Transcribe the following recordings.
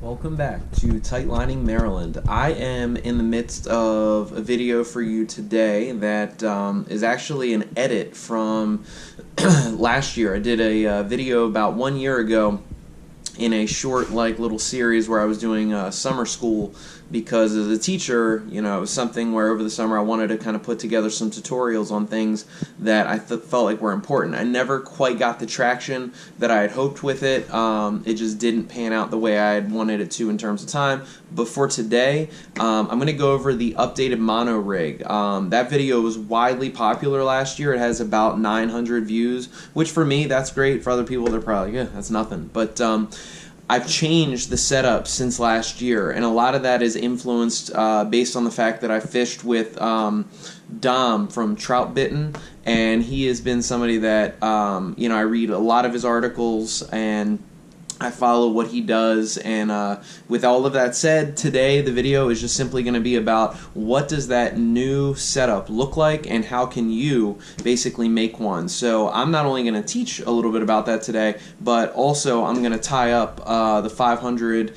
Welcome back to Tightlining Maryland. I am in the midst of a video for you today that is actually an edit from last year. I did a video about 1 year ago in a short little series where I was doing summer school, because as a teacher, it was something where over the summer I wanted to kind of put together some tutorials on things that I felt like were important. I never quite got the traction that I had hoped with it. It just didn't pan out the way I had wanted it to in terms of time. But for today, I'm going to go over the updated mono rig. That video was widely popular last year. It has about 900 views, which for me, that's great. For other people, they're probably, yeah, that's nothing. But I've changed the setup since last year, and a lot of that is influenced based on the fact that I fished with Dom from Trout, and he has been somebody that I read a lot of his articles and I follow what he does. And with all of that said, today the video is just simply going to be about what does that new setup look like and how can you basically make one. So I'm not only going to teach a little bit about that today, but also I'm going to tie up the 500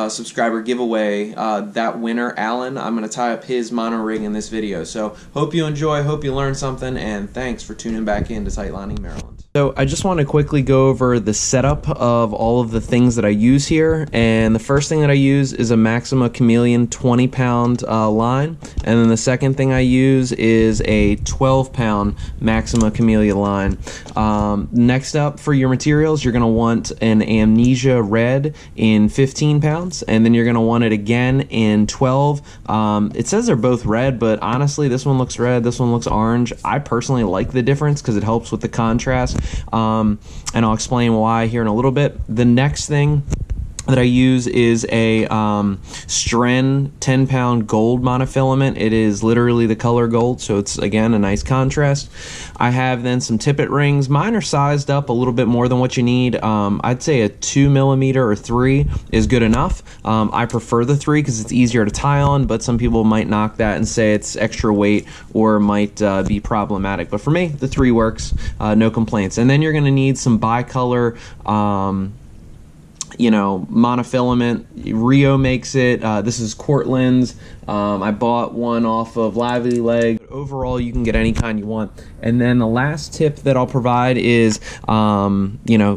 subscriber giveaway. That winner, Alan, I'm going to tie up his mono rig in this video. So hope you enjoy, hope you learn something, and thanks for tuning back in to Tightlining Maryland. So I just want to quickly go over the setup of all of the things that I use here, and the first thing that I use is a Maxima Chameleon 20-pound line, and then the second thing I use is a 12-pound Maxima Chameleon line. Next up for your materials, you're going to want an Amnesia Red in 15 pounds, and then you're going to want it again in 12. It says they're both red, but honestly this one looks red, this one looks orange. I personally like the difference because it helps with the contrast. And I'll explain why here in a little bit. The next thing that I use is a Stren 10-pound gold monofilament. It is literally the color gold, so it's again a nice contrast. I have then some tippet rings. Mine are sized up a little bit more than what you need. I'd say a 2mm or 3 is good enough. I prefer the 3 because it's easier to tie on, but some people might knock that and say it's extra weight or might be problematic. But for me, the 3 works, no complaints. And then you're going to need some bicolor monofilament. Rio makes it. This is Cortland's. I bought one off of Lively Leg. Overall, you can get any kind you want. And then the last tip that I'll provide is,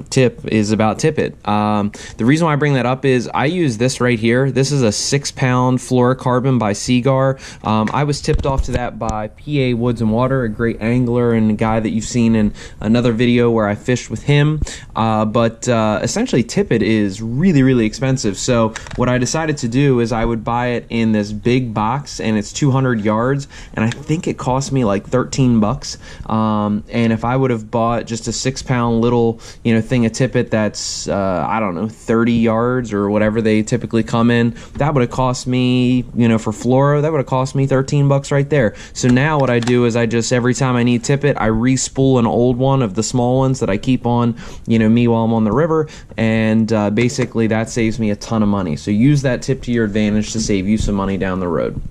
tip is about tippet. The reason why I bring that up is I use this right here. This is a 6-pound fluorocarbon by Seagar. I was tipped off to that by PA Woods and Water, a great angler and a guy that you've seen in another video where I fished with him. But essentially, tippet is really, really expensive. So what I decided to do is I would buy it in this big box, and it's 200 yards, and I think it cost me like 13 bucks. And if I would have bought just a 6-pound little thing of tippet that's I don't know, 30 yards or whatever they typically come in, that would have cost me, for fluoro, that would have cost me 13 bucks right there. So now what I do is I just, every time I need tippet, I re-spool an old one of the small ones that I keep on me while I'm on the river, and basically that saves me a ton of money. So use that tip to your advantage to save you some money down the road.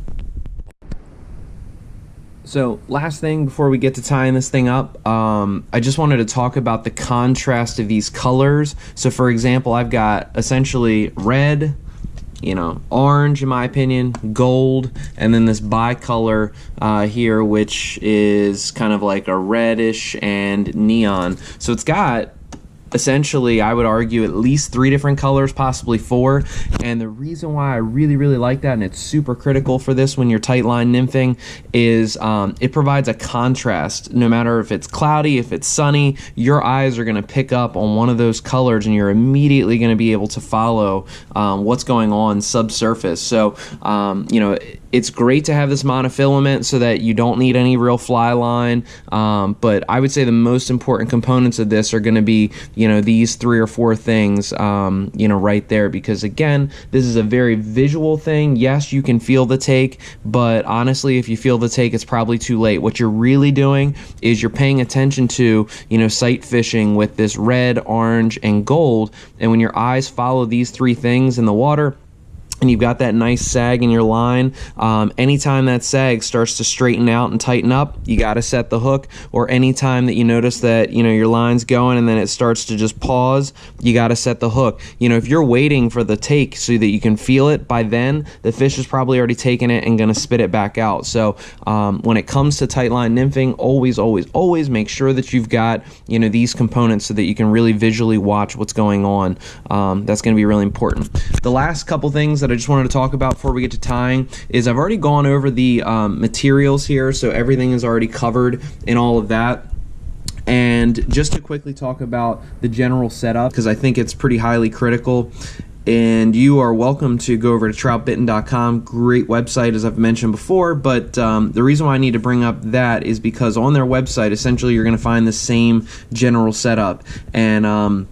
So last thing before we get to tying this thing up, I just wanted to talk about the contrast of these colors. So for example, I've got essentially red, orange in my opinion, gold, and then this bicolor here, which is kind of like a reddish and neon. So it's got essentially, I would argue, at least 3 different colors, possibly 4. And the reason why I really, really like that, and it's super critical for this when you're tight line nymphing, is it provides a contrast. No matter if it's cloudy, if it's sunny, your eyes are going to pick up on one of those colors, and you're immediately going to be able to follow what's going on subsurface. So, it's great to have this monofilament so that you don't need any real fly line, but I would say the most important components of this are going to be, these 3 or 4 things, right there, because again, this is a very visual thing. Yes, you can feel the take, but honestly, if you feel the take, it's probably too late. What you're really doing is you're paying attention to, sight fishing with this red, orange, and gold, and when your eyes follow these 3 things in the water, and you've got that nice sag in your line, anytime that sag starts to straighten out and tighten up, you got to set the hook. Or anytime that you notice that, you know, your line's going and then it starts to just pause, you got to set the hook. You know, if you're waiting for the take so that you can feel it, by then the fish is probably already taken it and going to spit it back out. So when it comes to tight line nymphing, always make sure that you've got, you know, these components so that you can really visually watch what's going on. That's going to be really important. The last couple things that I just wanted to talk about before we get to tying is I've already gone over the materials here, so everything is already covered in all of that. And just to quickly talk about the general setup, because I think it's pretty highly critical, and you are welcome to go over to troutbitten.com. Great website, as I've mentioned before, but the reason why I need to bring up that is because on their website, essentially, you're going to find the same general setup. And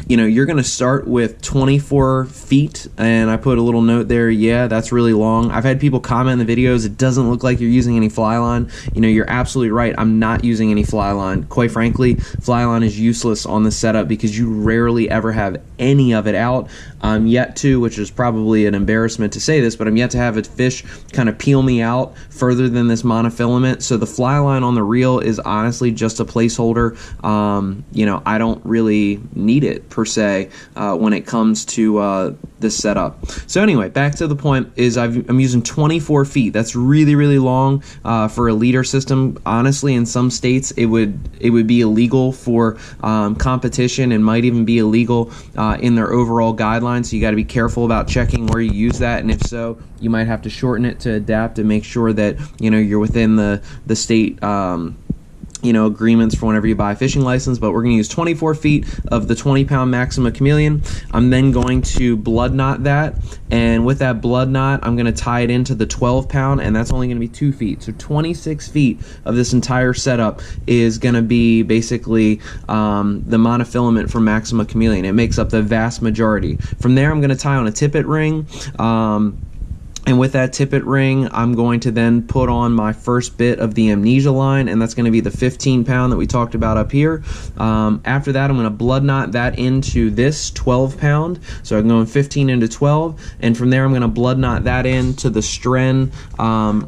you know, you're going to start with 24 feet, and I put a little note there, yeah, that's really long. I've had people comment in the videos, it doesn't look like you're using any fly line. You know, you're absolutely right, I'm not using any fly line. Quite frankly, fly line is useless on the setup because you rarely ever have any of it out. I'm yet to, which is probably an embarrassment to say this, but I'm yet to have a fish kind of peel me out further than this monofilament. So the fly line on the reel is honestly just a placeholder. You know, I don't really need it per se when it comes to this setup. So anyway, back to the point is I'm using 24 feet. That's really long for a leader system. Honestly, in some states it would be illegal for competition and might even be illegal in their overall guidelines. So you got to be careful about checking where you use that, and if so, you might have to shorten it to adapt and make sure that, you know, you're within the state you know, agreements for whenever you buy a fishing license. But we're going to use 24 feet of the 20-pound Maxima Chameleon. I'm then going to blood knot that, and with that blood knot, I'm going to tie it into the 12-pound, and that's only going to be 2 feet. So 26 feet of this entire setup is going to be basically the monofilament from Maxima Chameleon. It makes up the vast majority. From there, I'm going to tie on a tippet ring. And with that tippet ring, I'm going to then put on my first bit of the amnesia line, and that's going to be the 15-pound that we talked about up here. After that, I'm going to blood knot that into this 12-pound. So I'm going 15 into 12, and from there, I'm going to blood knot that into the stren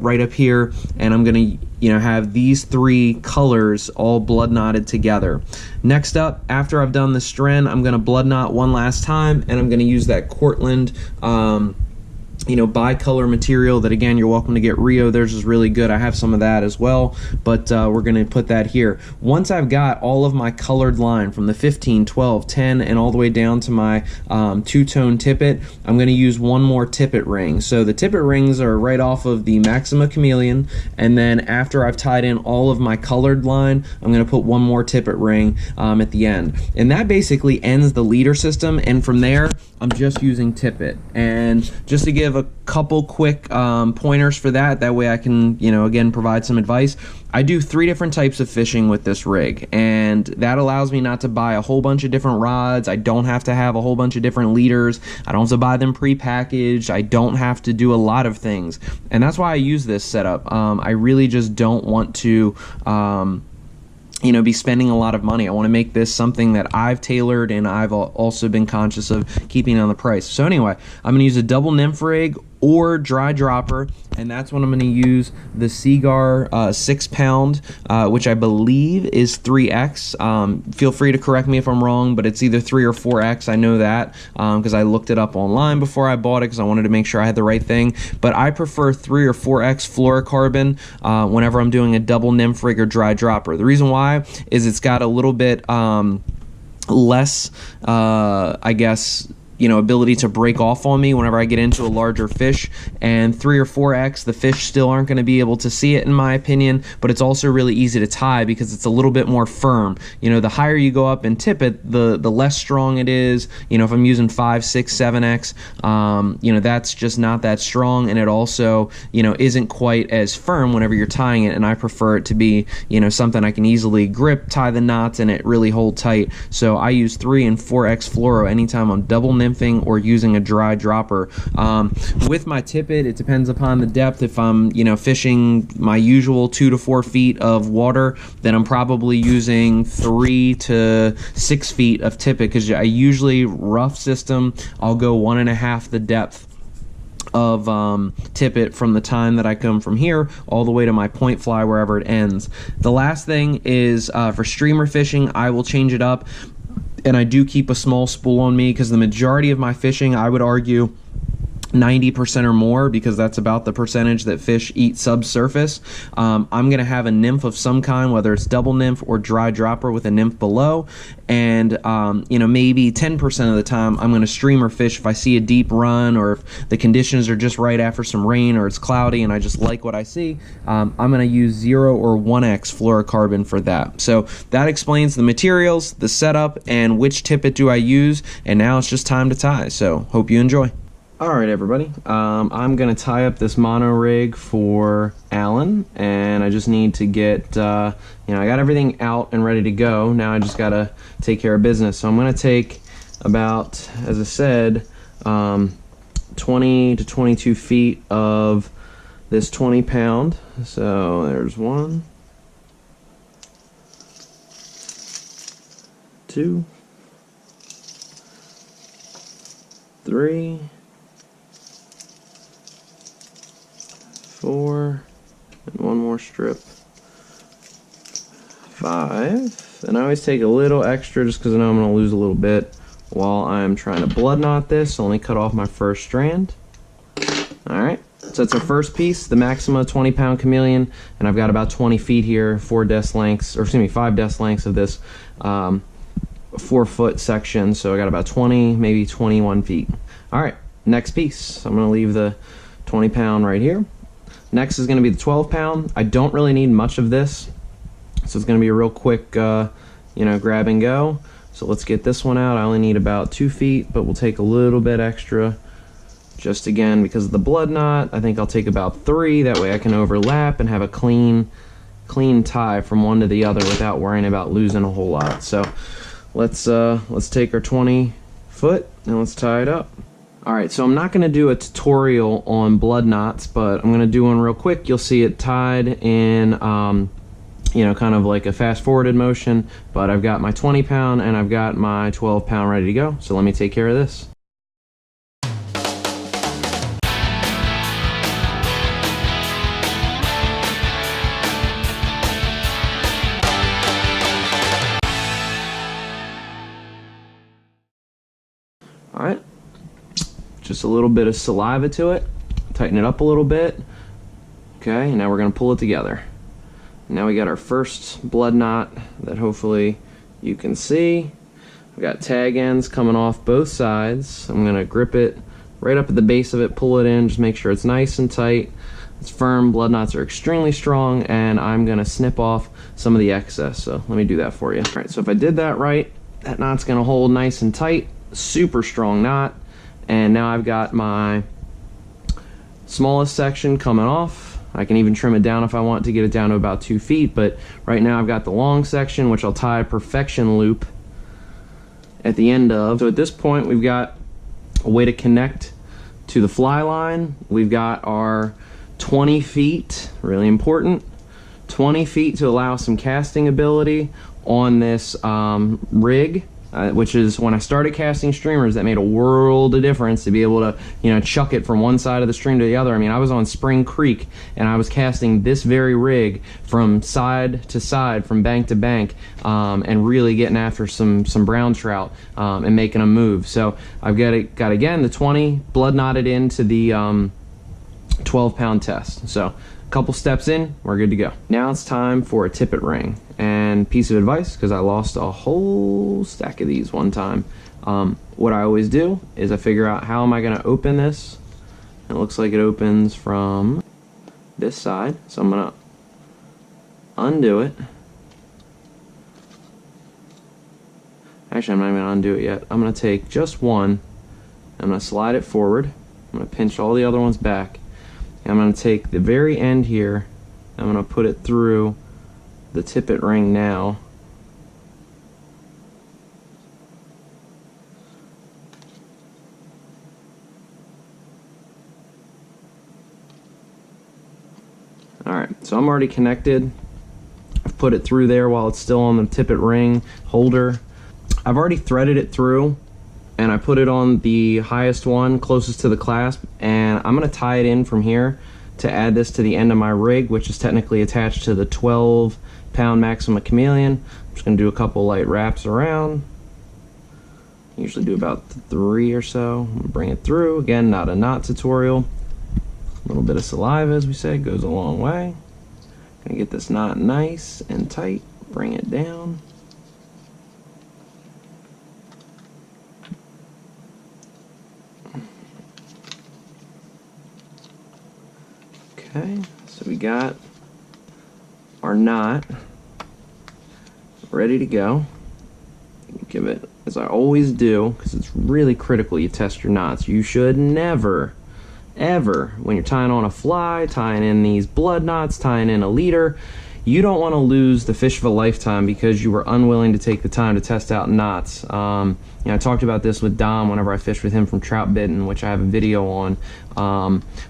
right up here, and I'm going to, you know, have these three colors all blood knotted together. Next up, after I've done the stren, I'm going to blood knot one last time, and I'm going to use that Cortland you know, bicolor material that, again, you're welcome to get Rio. Theirs is really good. I have some of that as well, but we're going to put that here. Once I've got all of my colored line from the 15, 12, 10, and all the way down to my two-tone tippet, I'm going to use one more tippet ring. So the tippet rings are right off of the Maxima Chameleon, and then after I've tied in all of my colored line, I'm going to put one more tippet ring at the end. And that basically ends the leader system, and from there, I'm just using tippet. And just to give a couple quick pointers for that way I can, you know, again, provide some advice. I do 3 different types of fishing with this rig, and that allows me not to buy a whole bunch of different rods. I don't have to have a whole bunch of different leaders. I don't have to buy them pre-packaged. I don't have to do a lot of things, and that's why I use this setup. I really just don't want to you know, be spending a lot of money. I want to make this something that I've tailored, and I've also been conscious of keeping on the price. So anyway, I'm going to use a double nymph rig or dry dropper, and that's when I'm going to use the Seagar 6-pound, which I believe is 3X. Feel free to correct me if I'm wrong, but it's either 3 or 4X. I know that because I looked it up online before I bought it because I wanted to make sure I had the right thing. But I prefer 3 or 4X fluorocarbon whenever I'm doing a double nymph rig or dry dropper. The reason why is it's got a little bit less, I guess, you know, ability to break off on me whenever I get into a larger fish. And 3 or 4X, the fish still aren't going to be able to see it, in my opinion, but it's also really easy to tie because it's a little bit more firm. You know, the higher you go up in tippet, the less strong it is. You know, if I'm using 5, 6, 7X, you know, that's just not that strong, and it also, you know, isn't quite as firm whenever you're tying it, and I prefer it to be, you know, something I can easily grip, tie the knots, and it really hold tight. So I use 3 and 4X fluoro anytime I'm double nymphing or using a dry dropper. With my tippet, it depends upon the depth. If I'm, you know, fishing my usual 2 to 4 feet of water, then I'm probably using 3 to 6 feet of tippet, because I usually, rough system, I'll go 1.5 the depth of tippet from the time that I come from here all the way to my point fly wherever it ends. The last thing is for streamer fishing, I will change it up, and I do keep a small spool on me because the majority of my fishing, I would argue 90% or more, because that's about the percentage that fish eat subsurface. I'm going to have a nymph of some kind, whether it's double nymph or dry dropper with a nymph below, and you know, maybe 10% of the time I'm going to streamer fish if I see a deep run, or if the conditions are just right after some rain, or it's cloudy and I just like what I see. I'm going to use 0 or 1x fluorocarbon for that. So that explains the materials, the setup, and which tippet do I use, and now it's just time to tie. So hope you enjoy. Alright everybody, I'm going to tie up this mono rig for Alan, and I just need to get, you know, I got everything out and ready to go. Now I just got to take care of business. So I'm going to take about, as I said, 20 to 22 feet of this 20 pound. So there's 1, 2, 3, 4, and one more strip, 5, and I always take a little extra just because I know I'm going to lose a little bit while I'm trying to blood knot this. Only cut off my first strand. Alright, so that's our first piece, the Maxima 20 pound chameleon, and I've got about 20 feet here, 5 desk lengths of this 4-foot section, so I got about 20, maybe 21 feet. Alright, next piece. I'm going to leave the 20 pound right here. Next is going to be the 12 pound. I don't really need much of this, so it's going to be a real quick, you know, grab and go. So let's get this one out. I only need about 2 feet, but we'll take a little bit extra, just again because of the blood knot. I think I'll take about 3. That way I can overlap and have a clean tie from one to the other without worrying about losing a whole lot. So let's take our 20 foot and let's tie it up. Alright, so I'm not going to do a tutorial on blood knots, but I'm going to do one real quick. You'll see it tied in, you know, kind of like a fast-forwarded motion, but I've got my 20 pound and I've got my 12 pound ready to go, so let me take care of this. Alright. Just a little bit of saliva to it, tighten it up a little bit. Okay, now we're going to pull it together. Now we got our first blood knot that hopefully you can see. We've got tag ends coming off both sides. I'm going to grip it right up at the base of it, pull it in, just make sure it's nice and tight. It's firm, blood knots are extremely strong, and I'm going to snip off some of the excess. So let me do that for you. Alright, so if I did that right, that knot's going to hold nice and tight, super strong knot. And now I've got my smallest section coming off. I can even trim it down if I want to get it down to about 2 feet, but right now I've got the long section, which I'll tie a perfection loop at the end of. So at this point we've got a way to connect to the fly line. We've got our 20 feet, really important, 20 feet to allow some casting ability on this rig. Which is, when I started casting streamers, that made a world of difference to be able to, you know, chuck it from one side of the stream to the other. I mean, I was on Spring Creek and I was casting this very rig from side to side, from bank to bank, and really getting after some brown trout and making them move. So I've got again the 20 blood knotted into the 12 pound test. So a couple steps in, we're good to go. Now it's time for a tippet ring. And piece of advice, because I lost a whole stack of these one time, what I always do is I figure out how am I going to open this. It looks like it opens from this side, so I'm going to undo it. Actually, I'm not even going to undo it yet. I'm going to take just one, I'm going to slide it forward, I'm going to pinch all the other ones back, and I'm going to take the very end here, I'm going to put it through the tippet ring now. Alright, so I'm already connected. I've put it through there while it's still on the tippet ring holder. I've already threaded it through and I put it on the highest one closest to the clasp, and I'm going to tie it in from here to add this to the end of my rig, which is technically attached to the 12-pound Maxima Chameleon. I'm just going to do a couple light wraps around. Usually do about 3 or so. Bring it through. Again, not a knot tutorial. A little bit of saliva, as we said, goes a long way. Gonna get this knot nice and tight. Bring it down. Okay, so we got our knot ready to go. Give it, as I always do, because it's really critical you test your knots. You should never, ever, when you're tying on a fly, tying in these blood knots, tying in a leader, you don't want to lose the fish of a lifetime because you were unwilling to take the time to test out knots. You know, I talked about this with Dom whenever I fished with him from Trout Bitten, which I have a video on.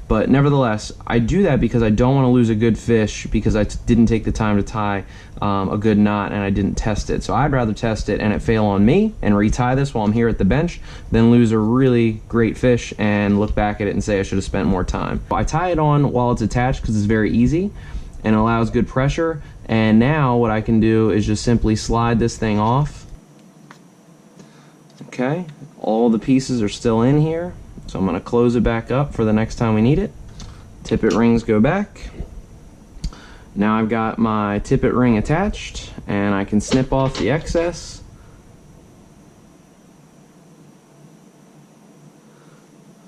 But nevertheless, I do that because I don't want to lose a good fish because I didn't take the time to tie a good knot and I didn't test it. So I'd rather test it and it fail on me and retie this while I'm here at the bench than lose a really great fish and look back at it and say I should have spent more time. I tie it on while it's attached because it's very easy and allows good pressure. And now what I can do is just simply slide this thing off. Okay, all the pieces are still in here, so I'm going to close it back up for the next time we need it. Tippet rings go back. Now I've got my tippet ring attached and I can snip off the excess.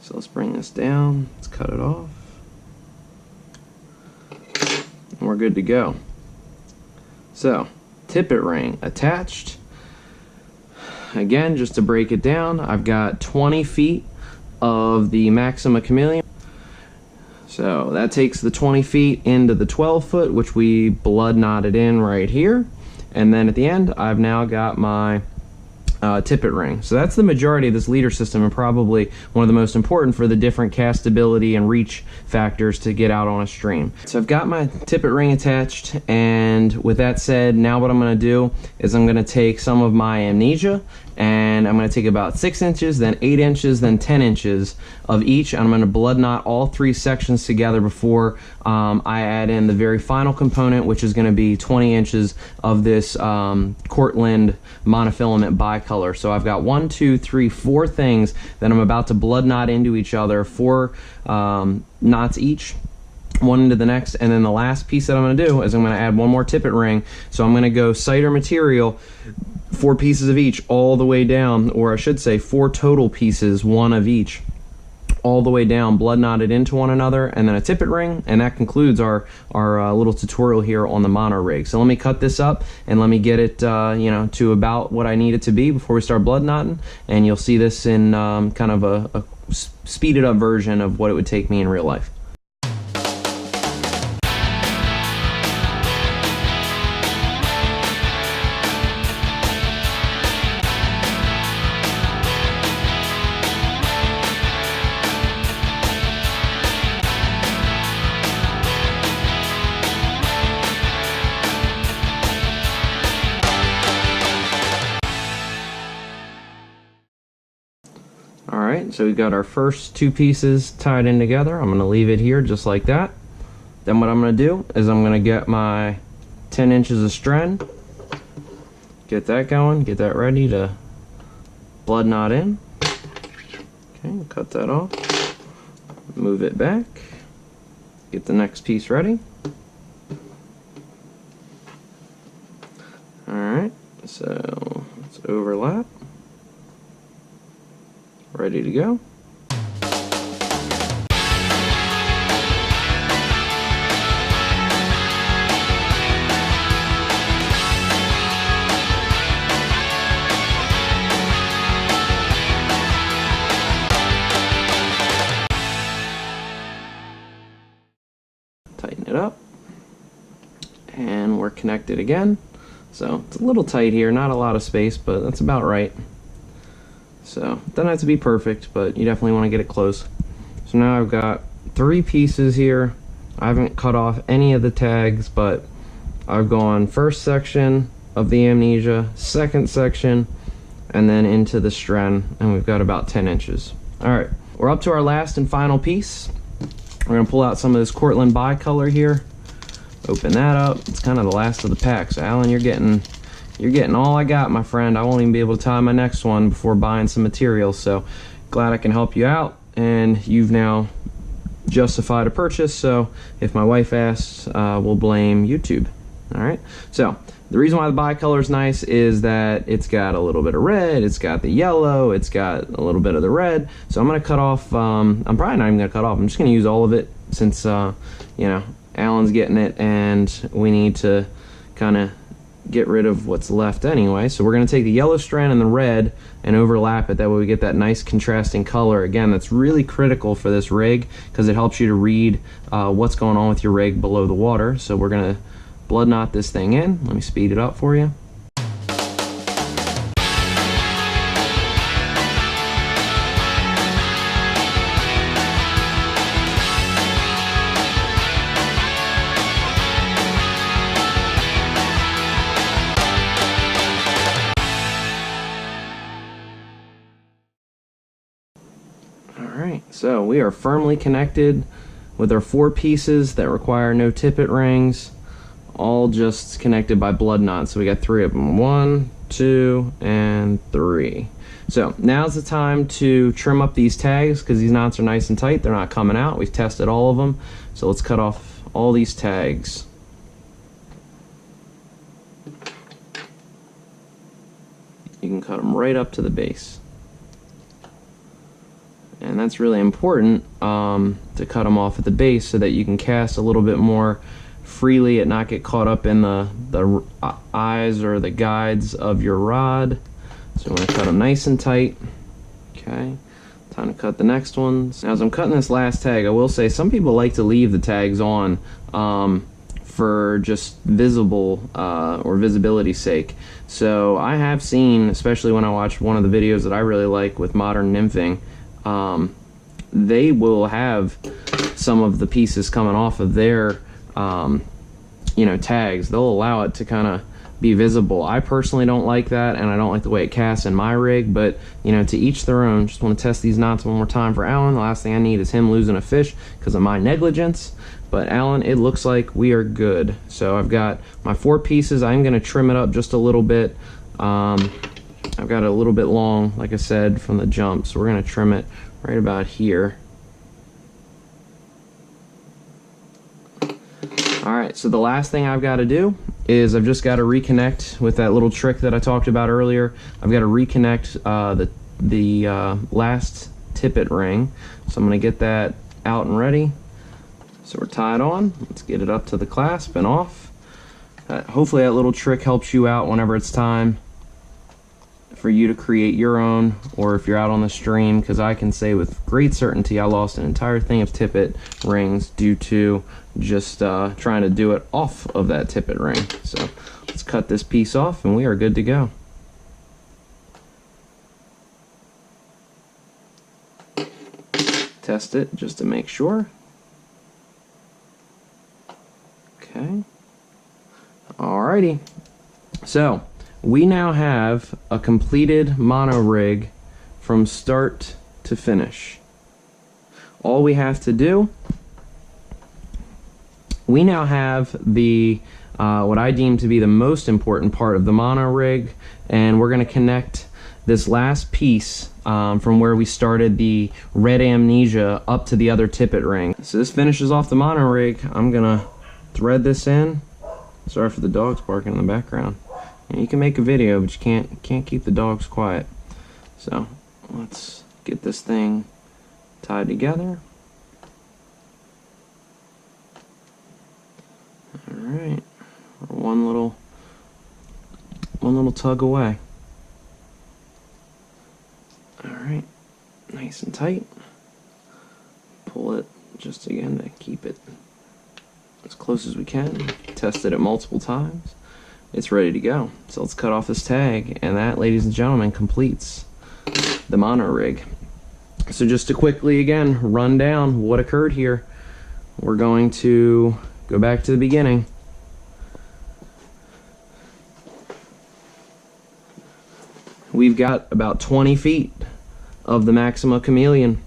So let's bring this down, let's cut it off. And we're good to go. So, tippet ring attached. Again, just to break it down, I've got 20 feet of the Maxima Chameleon. So that takes the 20 feet into the 12 foot, which we blood knotted in right here. And then at the end, I've now got my tippet ring. So that's the majority of this leader system and probably one of the most important for the different castability and reach factors to get out on a stream. So I've got my tippet ring attached, and with that said, now what I'm going to do is I'm going to take some of my amnesia and I'm going to take about 6 inches, then 8 inches, then 10 inches of each, and I'm going to blood knot all 3 sections together before I add in the very final component, which is going to be 20 inches of this Cortland monofilament bicolor. So I've got 1, 2, 3, 4 things that I'm about to blood knot into each other, 4 knots each, one into the next, and then the last piece that I'm going to do is I'm going to add 1 more tippet ring. So I'm going to go cider material, 4 pieces of each all the way down, or I should say 4 total pieces, 1 of each, all the way down, blood knotted into one another, and then a tippet ring, and that concludes our little tutorial here on the mono rig. So let me cut this up and let me get it you know, to about what I need it to be before we start blood knotting, and you'll see this in kind of a speeded up version of what it would take me in real life. Alright, so we've got our first 2 pieces tied in together. I'm going to leave it here just like that. Then what I'm going to do is I'm going to get my 10 inches of strand, get that going, get that ready to blood knot in. Okay, cut that off, move it back, get the next piece ready. Alright, so let's overlap. Ready to go. Tighten it up. And we're connected again. So it's a little tight here, not a lot of space, but that's about right. So, doesn't have to be perfect, but you definitely want to get it close. So now I've got 3 pieces here. I haven't cut off any of the tags, but I've gone first section of the amnesia, second section, and then into the stren, and we've got about 10 inches. All right, we're up to our last and final piece. We're gonna pull out some of this Cortland bicolor here. Open that up. It's kind of the last of the pack. So Alan, you're getting all I got, my friend. I won't even be able to tie my next one before buying some materials. So glad I can help you out, and you've now justified a purchase. So if my wife asks, we'll blame YouTube. All right. So the reason why the bicolor is nice is that it's got a little bit of red, it's got the yellow, it's got a little bit of the red. So I'm going to cut off, I'm probably not even going to cut off, I'm just going to use all of it since, you know, Alan's getting it and we need to kind of get rid of what's left anyway. So we're going to take the yellow strand and the red and overlap it. That way we get that nice contrasting color. Again, that's really critical for this rig because it helps you to read what's going on with your rig below the water. So we're going to blood knot this thing in. Let me speed it up for you. Alright, so we are firmly connected with our 4 pieces that require no tippet rings, all just connected by blood knots. So we got 3 of them. 1, 2, and 3. So now's the time to trim up these tags because these knots are nice and tight. They're not coming out. We've tested all of them. So let's cut off all these tags. You can cut them right up to the base. And that's really important to cut them off at the base so that you can cast a little bit more freely and not get caught up in the eyes or the guides of your rod. So I'm going to cut them nice and tight. Okay, time to cut the next ones. Now as I'm cutting this last tag, I will say some people like to leave the tags on for just visible or visibility's sake. So I have seen, especially when I watch one of the videos that I really like with modern nymphing, they will have some of the pieces coming off of their you know, tags. They'll allow it to kind of be visible. I personally don't like that, and I don't like the way it casts in my rig, but you know, to each their own. Just want to test these knots one more time for Alan. The last thing I need is him losing a fish because of my negligence. But Alan, it looks like we are good. So I've got my 4 pieces. I'm going to trim it up just a little bit. I've got it a little bit long, like I said, from the jump, so we're going to trim it right about here. Alright, so the last thing I've got to do is I've just got to reconnect with that little trick that I talked about earlier. I've got to reconnect the last tippet ring. So I'm going to get that out and ready. So we're tied on. Let's get it up to the clasp and off. Hopefully that little trick helps you out whenever it's time for you to create your own, or if you're out on the stream, because I can say with great certainty I lost an entire thing of tippet rings due to just trying to do it off of that tippet ring. So let's cut this piece off and we are good to go. Test it just to make sure. Okay. Alrighty. So we now have a completed mono rig from start to finish. All we have to do, we now have the what I deem to be the most important part of the mono rig, and we're going to connect this last piece from where we started the red amnesia up to the other tippet ring. So this finishes off the mono rig. I'm going to thread this in. Sorry for the dogs barking in the background. You can make a video, but you can't keep the dogs quiet. So let's get this thing tied together. All right, we're one little tug away. All right, nice and tight. Pull it just again to keep it as close as we can. Tested it multiple times. It's ready to go. So let's cut off this tag, and that, ladies and gentlemen, completes the mono rig. So just to quickly again run down what occurred here, we're going to go back to the beginning. we've got about 20 feet of the Maxima Chameleon,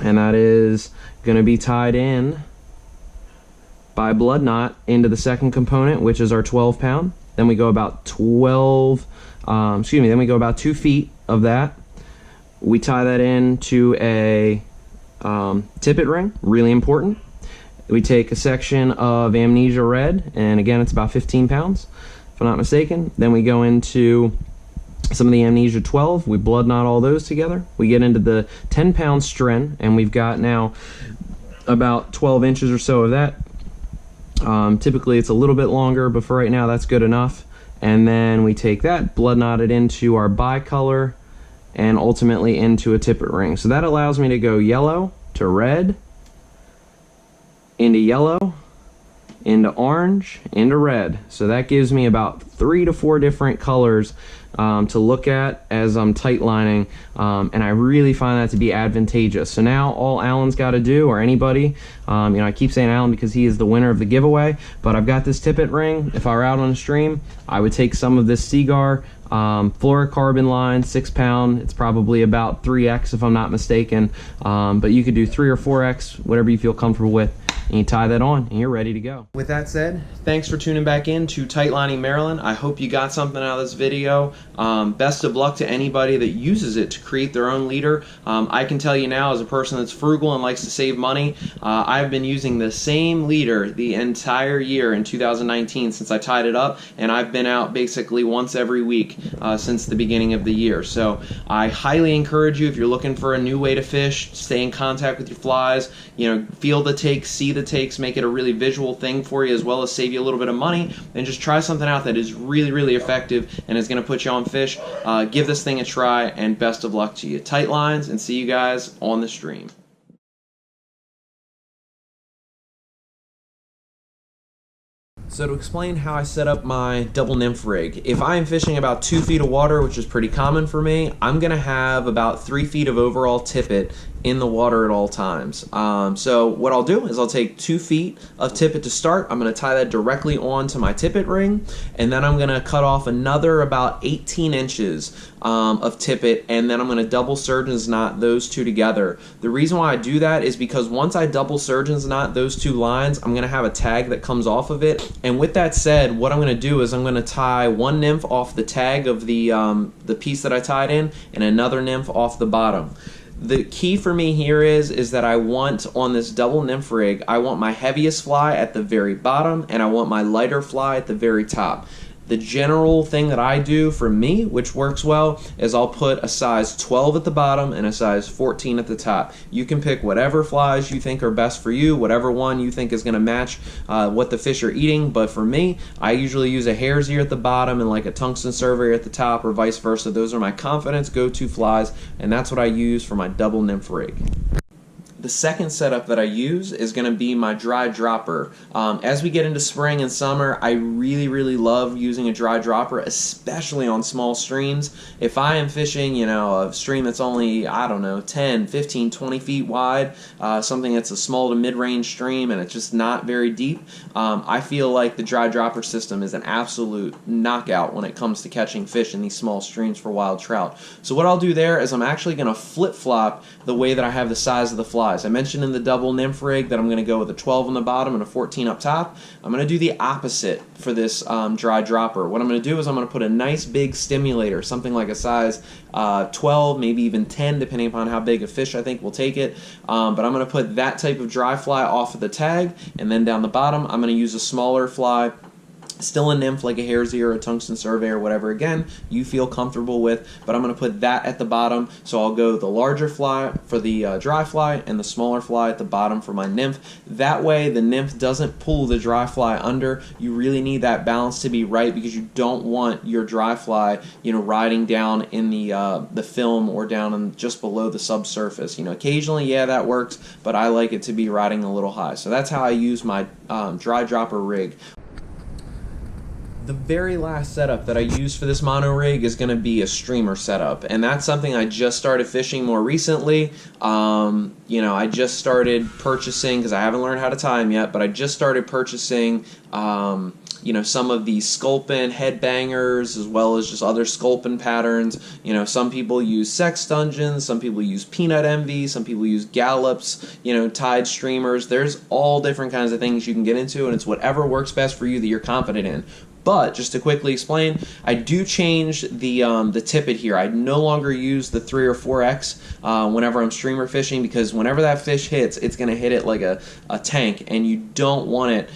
and that is going to be tied in by blood knot into the second component, which is our 12 pound. Then we go about 2 feet of that. We tie that into a tippet ring, really important. We take a section of Amnesia Red, and again it's about 15 pounds if I'm not mistaken. Then we go into some of the Amnesia 12, we blood knot all those together. We get into the 10 pound stren, and we've got now about 12 inches or so of that. Typically it's a little bit longer, but for right now that's good enough. And then we take that, blood knot it into our bicolor, and ultimately into a tippet ring. So that allows me to go yellow to red, into yellow, into orange, into red. So that gives me about 3 to 4 different colors to look at as I'm tight lining, and I really find that to be advantageous. So now all Alan's got to do, or anybody, I keep saying Alan because he is the winner of the giveaway, but I've got this tippet ring. If I were out on a stream, I would take some of this Seagar fluorocarbon line, 6 pound. It's probably about 3x if I'm not mistaken, but you could do 3 or 4x, whatever you feel comfortable with, and you tie that on and you're ready to go. With that said, thanks for tuning back in to Tight Lining Maryland. I hope you got something out of this video. Best of luck to anybody that uses it to create their own leader. I can tell you now, as a person that's frugal and likes to save money, I've been using the same leader the entire year in 2019 since I tied it up, and I've been out basically once every week since the beginning of the year. So I highly encourage you, if you're looking for a new way to fish, stay in contact with your flies, feel the takes, see the takes, make it a really visual thing for you, as well as save you a little bit of money, and just try something out that is really, really effective and is going to put you on fish. Give this thing a try, and best of luck to you. Tight lines, and see you guys on the stream. So to explain how I set up my double nymph rig, if I am fishing about 2 feet of water, which is pretty common for me, I'm going to have about 3 feet of overall tippet in the water at all times. So what I'll do is I'll take 2 feet of tippet to start. I'm going to tie that directly onto my tippet ring, and then I'm going to cut off another about 18 inches of tippet, and then I'm going to double surgeon's knot those two together. The reason why I do that is because once I double surgeon's knot those two lines, I'm going to have a tag that comes off of it. And with that said, what I'm going to do is I'm going to tie one nymph off the tag of the piece that I tied in, and another nymph off the bottom. The key for me here is that I want, on this double nymph rig, I want my heaviest fly at the very bottom, and I want my lighter fly at the very top. The general thing that I do for me, which works well, is I'll put a size 12 at the bottom and a size 14 at the top. You can pick whatever flies you think are best for you, whatever one you think is going to match what the fish are eating, but for me, I usually use a hare's ear at the bottom and like a tungsten surveyor at the top, or vice versa. Those are my confidence go-to flies, and that's what I use for my double nymph rig. The second setup that I use is going to be my dry dropper. As we get into spring and summer, I really, really love using a dry dropper, especially on small streams. If I am fishing, a stream that's only, 10, 15, 20 feet wide, something that's a small to mid-range stream and it's just not very deep, I feel like the dry dropper system is an absolute knockout when it comes to catching fish in these small streams for wild trout. So what I'll do there is I'm actually going to flip-flop the way that I have the size of the fly. I mentioned in the double nymph rig that I'm going to go with a 12 on the bottom and a 14 up top. I'm going to do the opposite for this dry dropper. What I'm going to do is I'm going to put a nice big stimulator, something like a size 12, maybe even 10, depending upon how big a fish I think will take it. But I'm going to put that type of dry fly off of the tag, and then down the bottom I'm going to use a smaller fly, still a nymph like a hare's ear or a tungsten surveyor, whatever, again, you feel comfortable with, but I'm going to put that at the bottom. So I'll go the larger fly for the dry fly and the smaller fly at the bottom for my nymph. That way the nymph doesn't pull the dry fly under. You really need that balance to be right, because you don't want your dry fly, riding down in the film or down in just below the subsurface. Occasionally, yeah, that works, but I like it to be riding a little high. So that's how I use my dry dropper rig. The very last setup that I use for this mono rig is going to be a streamer setup, and that's something I just started fishing more recently. I just started purchasing, because I haven't learned how to tie them yet, but I just started purchasing some of these sculpin headbangers, as well as just other sculpin patterns. Some people use sex dungeons, some people use peanut envy, some people use gallops, tied streamers. There's all different kinds of things you can get into, and it's whatever works best for you that you're confident in. But just to quickly explain, I do change the tippet here. I no longer use the 3 or 4x whenever I'm streamer fishing, because whenever that fish hits, it's going to hit it like a tank, and you don't want it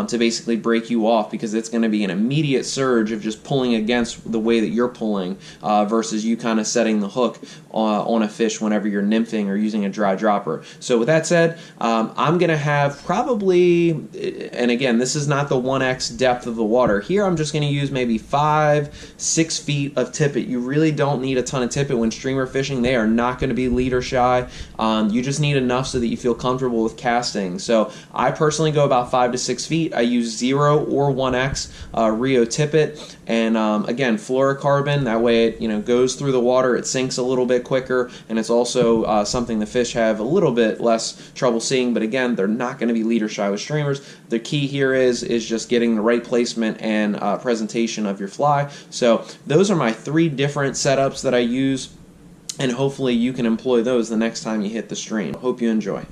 to basically break you off, because it's going to be an immediate surge of just pulling against the way that you're pulling versus you kind of setting the hook on a fish whenever you're nymphing or using a dry dropper. So with that said, I'm going to have probably, and again, this is not the 1x depth of the water. Here I'm just going to use maybe 5-6 feet of tippet. You really don't need a ton of tippet when streamer fishing. They are not going to be leader shy. You just need enough so that you feel comfortable with casting. So I personally go about 5 to 6 feet. I use 0 or 1x Rio tippet, and again, fluorocarbon. That way it goes through the water, it sinks a little bit quicker, and it's also something the fish have a little bit less trouble seeing. But again, they're not going to be leader shy with streamers. The key here is just getting the right placement and presentation of your fly. So those are my 3 different setups that I use, and hopefully you can employ those the next time you hit the stream. Hope you enjoy.